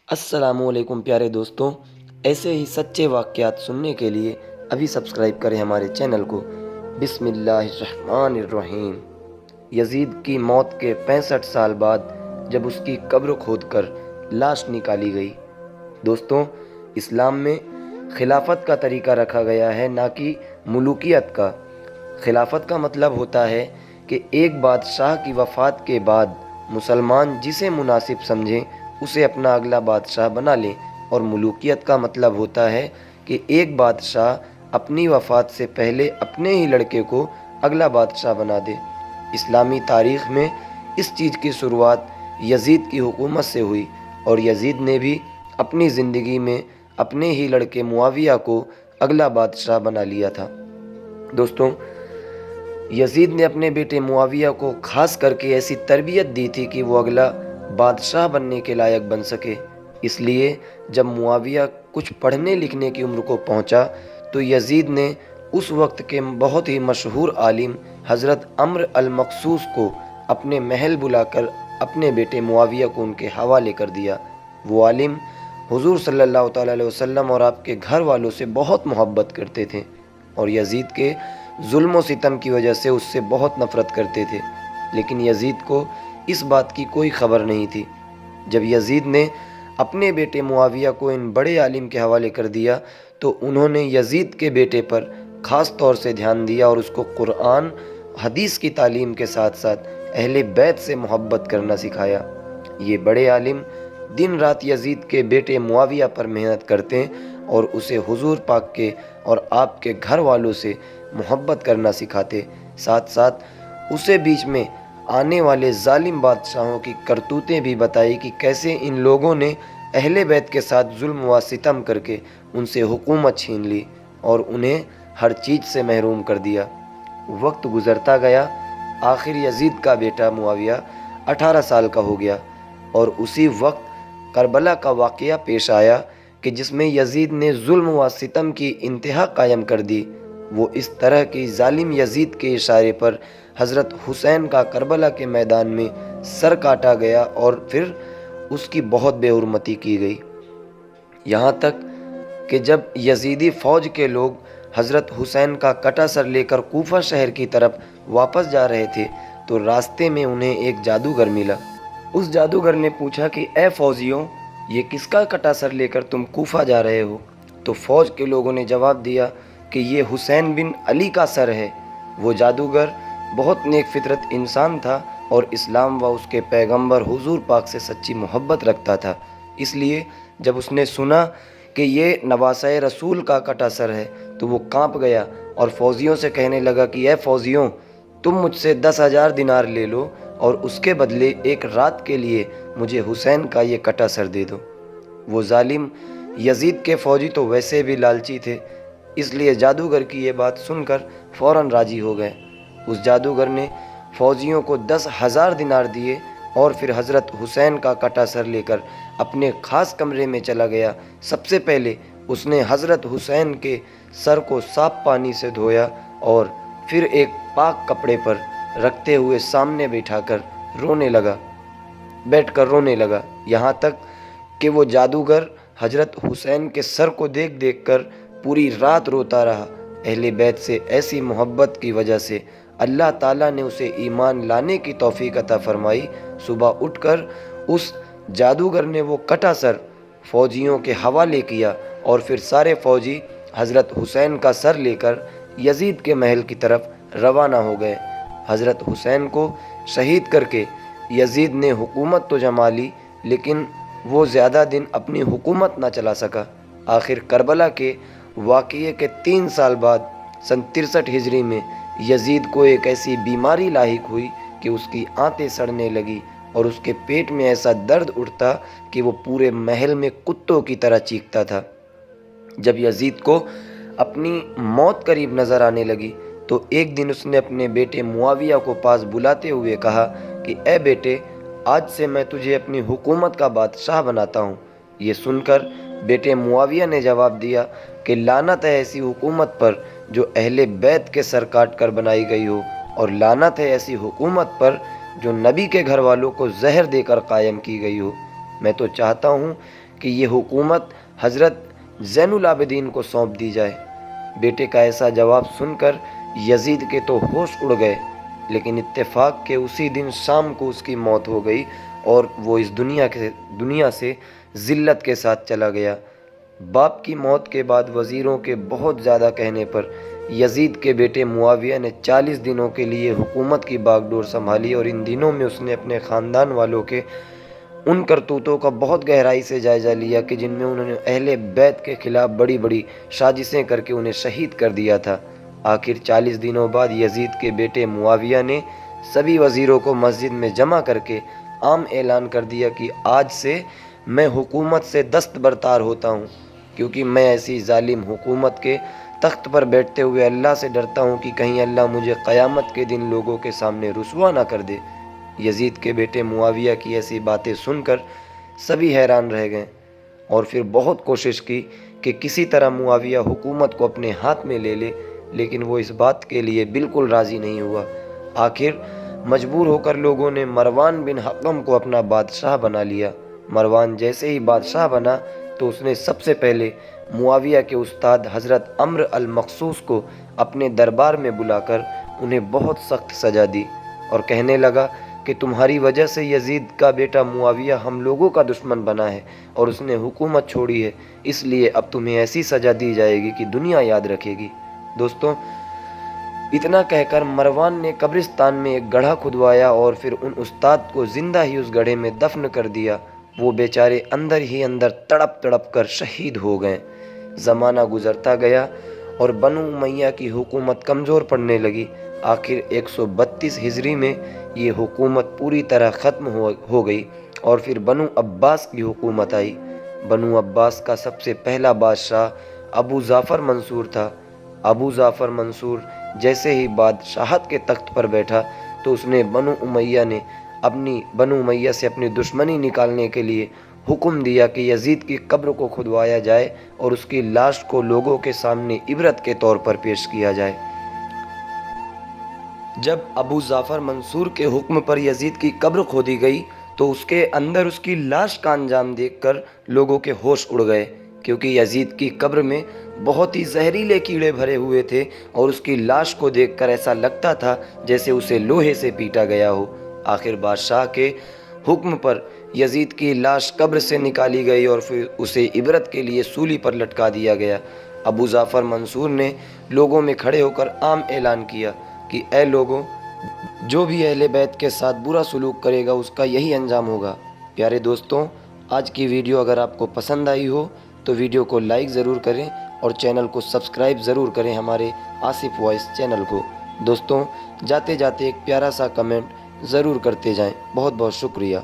अस्सलाम वालेकुम प्यारे दोस्तों। ऐसे ही सच्चे वाक़यात सुनने के लिए अभी सब्सक्राइब करें हमारे चैनल को। बिस्मिल्लाहिर्रहमानिर्रहीम। यजीद की मौत के 65 साल बाद जब उसकी कब्र खोदकर लाश निकाली गई। दोस्तों, इस्लाम में खिलाफत का तरीका रखा गया है, ना कि मुलूकियत का। खिलाफत का मतलब होता है कि एक बादशाह की वफ़ात के बाद मुसलमान जिसे मुनासिब समझें उसे अपना अगला बादशाह बना लें, और मुलूकियत का मतलब होता है कि एक बादशाह अपनी वफ़ात से पहले अपने ही लड़के को अगला बादशाह बना दे। इस्लामी तारीख़ में इस चीज़ की शुरुआत यजीद की हुकूमत से हुई, और यजीद ने भी अपनी ज़िंदगी में अपने ही लड़के मुआविया को अगला बादशाह बना लिया था। दोस्तों, यजीद ने अपने बेटे मुआविया को खास करके ऐसी तरबियत दी थी कि वो अगला बादशाह बनने के लायक बन सके। इसलिए जब मुआविया कुछ पढ़ने लिखने की उम्र को पहुंचा तो यजीद ने उस वक्त के बहुत ही मशहूर आलिम हज़रत अम्र अल-मक़सूस को अपने महल बुलाकर अपने बेटे मुआविया को उनके हवाले कर दिया। वो आलिम हुज़ूर सल्लल्लाहु अलैहि वसल्लम और आपके घर वालों से बहुत मोहब्बत करते थे, और यजीद के जुल्म व सितम की वजह से उससे बहुत नफ़रत करते थे। लेकिन यजीद को इस बात की कोई ख़बर नहीं थी। जब यजीद ने अपने बेटे मुआविया को इन बड़े आलिम के हवाले कर दिया तो उन्होंने यजीद के बेटे पर ख़ास तौर से ध्यान दिया और उसको कुरान हदीस की तालीम के साथ साथ अहले बैत से मोहब्बत करना सिखाया। ये बड़े आलिम दिन रात यजीद के बेटे मुआविया पर मेहनत करते और उसे हुजूर पाक के और आपके घर वालों से मोहब्बत करना सिखाते, साथ साथ उसे बीच में आने वाले जालिम बादशाहों की करतूतें भी बताई कि कैसे इन लोगों ने अहले बैत के साथ जुल्म व सितम करके उनसे हुकूमत छीन ली और उन्हें हर चीज़ से महरूम कर दिया। वक्त गुज़रता गया, आखिर यजीद का बेटा मुआविया 18 साल का हो गया, और उसी वक्त करबला का वाक़या पेश आया कि जिसमें यजीद ने जुल्म व सितम की इंतहा कायम कर दी। वो इस तरह की जालिम यजीद के इशारे पर हज़रत हुसैन का करबला के मैदान में सर काटा गया और फिर उसकी बहुत बेहुरमती की गई। यहाँ तक कि जब यजीदी फ़ौज के लोग हज़रत हुसैन का कटा सर लेकर कूफा शहर की तरफ वापस जा रहे थे तो रास्ते में उन्हें एक जादूगर मिला। उस जादूगर ने पूछा कि ए फ़ौजियों, ये किसका कटा सर लेकर तुम कूफा जा रहे हो? तो फ़ौज के लोगों ने जवाब दिया कि ये हुसैन बिन अली का सर है। वो जादूगर बहुत नेक फितरत इंसान था और इस्लाम व उसके पैगंबर हुजूर पाक से सच्ची मोहब्बत रखता था। इसलिए जब उसने सुना कि ये नवासाए रसूल का कटा सर है तो वो कांप गया और फ़ौजियों से कहने लगा कि ए फ़ौजियों, तुम मुझसे 10,000 दिनार ले लो और उसके बदले एक रात के लिए मुझे हुसैन का ये कटा सर दे दो। वो जालिम यजीद के फ़ौजी तो वैसे भी लालची थे, इसलिए जादूगर की ये बात सुनकर फ़ौरन राज़ी हो गए। उस जादूगर ने फ़ौजियों को 10,000 दिनार दिए और फिर हज़रत हुसैन का कटा सर लेकर अपने ख़ास कमरे में चला गया। सबसे पहले उसने हज़रत हुसैन के सर को साफ़ पानी से धोया और फिर एक पाक कपड़े पर रखते हुए सामने बैठकर रोने लगा। यहाँ तक कि वो जादूगर हज़रत हुसैन के सर को देख देख कर पूरी रात रोता रहा। अहले बैत से ऐसी मोहब्बत की वजह से अल्लाह ताला ने उसे ईमान लाने की तौफीक अता फरमाई। सुबह उठकर उस जादूगर ने वो कटा सर फ़ौजियों के हवाले किया और फिर सारे फ़ौजी हज़रत हुसैन का सर लेकर यजीद के महल की तरफ रवाना हो गए। हज़रत हुसैन को शहीद करके यजीद ने हुकूमत तो जमा ली, लेकिन वो ज़्यादा दिन अपनी हुकूमत ना चला सका। आखिर करबला के वाक़ये के 3 साल बाद सन 63 हिजरी में यजीद को एक ऐसी बीमारी लाहिक हुई कि उसकी आंतें सड़ने लगी और उसके पेट में ऐसा दर्द उठता कि वो पूरे महल में कुत्तों की तरह चीखता था। जब यजीद को अपनी मौत करीब नज़र आने लगी तो एक दिन उसने अपने बेटे मुआविया को पास बुलाते हुए कहा कि ए बेटे, आज से मैं तुझे अपनी हुकूमत का बादशाह बनाता हूँ। ये सुनकर बेटे मुआविया ने जवाब दिया कि लानत है ऐसी हुकूमत पर जो अहले बैत के सर काट कर बनाई गई हो, और लानत है ऐसी हुकूमत पर जो नबी के घर वालों को जहर देकर कायम की गई हो। मैं तो चाहता हूँ کہ یہ حکومت حضرت زین العابدین کو سونپ دی جائے۔ بیٹے کا ایسا جواب سن کر یزید کے تو ہوش اڑ گئے، لیکن اتفاق کے اسی دن شام کو اس کی موت ہو گئی اور وہ اس دنیا سے ذلت کے ساتھ چلا گیا۔ باپ کی موت کے بعد وزیروں کے بہت زیادہ کہنے پر یزید کے بیٹے معاویہ نے 40 دنوں کے لیے حکومت کی باغ ڈور سنبھالی، اور ان دنوں میں اس نے اپنے خاندان والوں کے ان کرتوتوں کا بہت گہرائی سے جائزہ لیا کہ جن میں انہوں نے اہل بیت کے خلاف بڑی بڑی سازشیں کر کے انہیں شہید کر دیا تھا۔ آخر 40 دنوں بعد یزید کے بیٹے معاویہ نے سبھی وزیروں کو مسجد میں جمع کر کے عام اعلان کر دیا کہ آج سے میں حکومت سے دستبردار ہوتا ہوں، کیونکہ میں ایسی ظالم حکومت کے تخت پر بیٹھتے ہوئے اللہ سے ڈرتا ہوں کہ کہیں اللہ مجھے قیامت کے دن لوگوں کے سامنے رسوا نہ کر دے۔ یزید کے بیٹے معاویہ کی ایسی باتیں سن کر سبھی حیران رہ گئے، اور پھر بہت کوشش کی کہ کسی طرح معاویہ حکومت کو اپنے ہاتھ میں لے لے، لیکن وہ اس بات کے لیے بالکل راضی نہیں ہوا۔ آخر مجبور ہو کر لوگوں نے مروان بن حکم کو اپنا بادشاہ بنا لیا۔ مروان جیسے ہی بادشاہ بنا تو اس نے سب سے پہلے معاویہ کے استاد حضرت عمرو المقصوص کو اپنے دربار میں بلا کر انہیں بہت سخت سزا دی، اور کہنے لگا کہ تمہاری وجہ سے یزید کا بیٹا معاویہ ہم لوگوں کا دشمن بنا ہے اور اس نے حکومت چھوڑی ہے، اس لیے اب تمہیں ایسی سزا دی جائے گی کہ دنیا یاد رکھے گی۔ دوستوں، اتنا کہہ کر مروان نے قبرستان میں ایک گڑھا کھدوایا اور پھر ان استاد کو زندہ ہی اس گڑھے میں دفن کر دیا۔ وہ بیچارے اندر ہی اندر تڑپ تڑپ کر شہید ہو گئے۔ زمانہ گزرتا گیا اور بنو امیہ کی حکومت کمزور پڑنے لگی۔ آخر 132 ہجری میں یہ حکومت پوری طرح ختم ہو گئی، اور پھر بنو عباس کی حکومت آئی۔ بنو عباس کا سب سے پہلا بادشاہ ابو جعفر منصور تھا۔ ابو جعفر منصور جیسے ہی بادشاہت کے تخت پر بیٹھا تو اس نے بنو امیہ سے اپنی دشمنی نکالنے کے لیے حکم دیا کہ یزید کی قبر کو کھدوایا جائے اور اس کی لاش کو لوگوں کے سامنے عبرت کے طور پر پیش کیا جائے۔ جب ابو جعفر منصور کے حکم پر یزید کی قبر کھودی گئی تو اس کے اندر اس کی لاش کا انجام دیکھ کر لوگوں کے ہوش اڑ گئے، کیونکہ یزید کی قبر میں بہت ہی زہریلے کیڑے بھرے ہوئے تھے، اور اس کی لاش کو دیکھ کر ایسا لگتا تھا جیسے اسے لوہے سے پیٹا گیا ہو۔ آخر بادشاہ کے حکم پر یزید کی لاش قبر سے نکالی گئی اور پھر اسے عبرت کے لیے سولی پر لٹکا دیا گیا۔ ابو جعفر منصور نے لوگوں میں کھڑے ہو کر عام اعلان کیا کہ اے لوگوں، جو بھی اہل بیت کے ساتھ برا سلوک کرے گا اس کا یہی انجام ہوگا۔ پیارے دوستوں، آج کی ویڈیو اگر آپ کو پسند آئی ہو تو ویڈیو کو لائک ضرور کریں اور چینل کو سبسکرائب ضرور کریں، ہمارے آصف وائس چینل کو۔ دوستوں، جاتے جاتے ایک پیارا سا کمنٹ ضرور کرتے جائیں۔ بہت بہت شکریہ۔